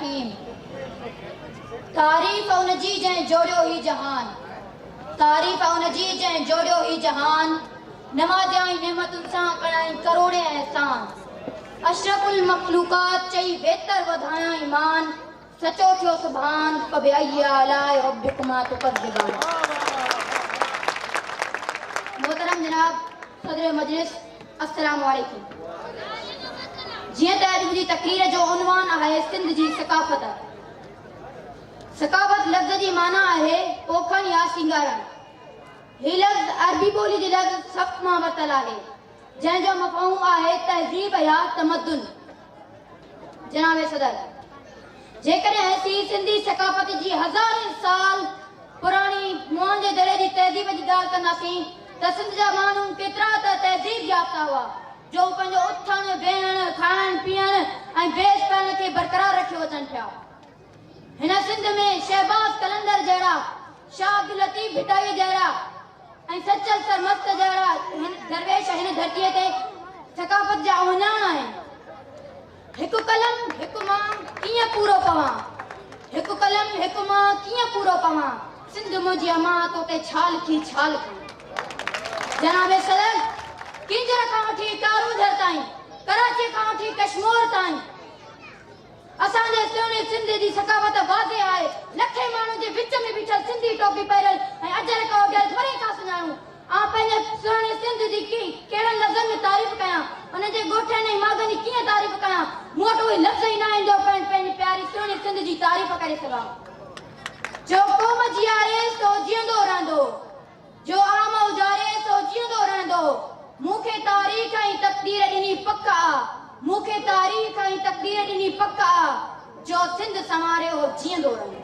रहीम। तारीफ़ उनजी जंहिं जोड़ियो ही जहान, तारीफ़ उनजी जंहिं जोड़ियो ही जहान। नवाज़ियाई नेमतुनि सां कयाई करोड़े एहसान। अशरफुल मखलूकात चई बेहतर वधाया ईमान। सचो थियो सुभान फबिअय्यि आलाइ रब्बिकुमा तुकज़्ज़िबान। मोहतरम जनाब सदर मजलिस, अस्सलामु अलैकुम। जियां त अॼु मुंहिंजी तक़रीर जो उन्वान आहे सिंध जी सकाफ़त। सकाफ़त लफ़्ज़ जी माना आहे पोखण या सिंगारण। ही लफ़्ज़ अरबी ॿोली जी लफ़्ज़ सफ़्त मां वरितल आहे, जंहिंजो मफ़हूम आहे तहज़ीब या तमद्दुन। जनाब सदर, जेकॾहिं असीं सिंधी सकाफ़त जी हज़ारे साल पुराणी मुआन जे दरे जी तहज़ीब जी ॻाल्हि कंदासीं त सिंध जा माण्हू केतिरा त तहज़ीब याफ़्ता हुआ जो पंहिंजो उथण वेहण खाइण पीअण ऐं बेस पाइण खे बरक़रार रखियो अचनि पिया। हिन सिंध में शहबाज़ कलंदर जहिड़ा, शाह अब्दुल लतीफ़ भिटाई जहिड़ा ऐं सचल सरमस्त जहिड़ा दरवेश हिन धरतीअ ते सकाफ़त जा उहिञाण आहिनि। हिकु कलम हिकु मां कीअं पूरो पवां, हिकु कलम हिकु मां कीअं पूरो पवां। सिंध मुंहिंजी अमां तोते छा लिखी छा लिखी। जनाब सदर, किंजर खां वठी कारूंझर ताईं, कराची खां वठी कश्मीर ताईं असांजे सुहिणे सिंध जी सकाफ़त वाज़े आहे। लखे माण्हू जे विच में बीठल सिंधी टोपी पायल ऐं अजर खां वॾल थोरे खां सुञाणूं। आउं पंहिंजे सुहिणे सिंध जी कहिड़नि लफ़्ज़नि में तारीफ़ कयां, उन जे ॻोठनि ऐं माॻनि जी कीअं तारीफ़ कयां। मूं वटि उहे लफ़्ज़ ई न आहिनि जो पंहिंजी प्यारी सुहिणी सिंध जी तारीफ़ करे सघां। जो क़ौम जीआरे सो जीअंदो रहंदो, जो आम उजारे सो जीअंदो रहंदो। मूंखे तारीख़ ऐं तक़दीर ॾिनी पक आ, मूंखे तारीख़ ऐं तक़दीर ॾिनी पक आ। जो सिंध संवारे हो जीअंदो रहंदो।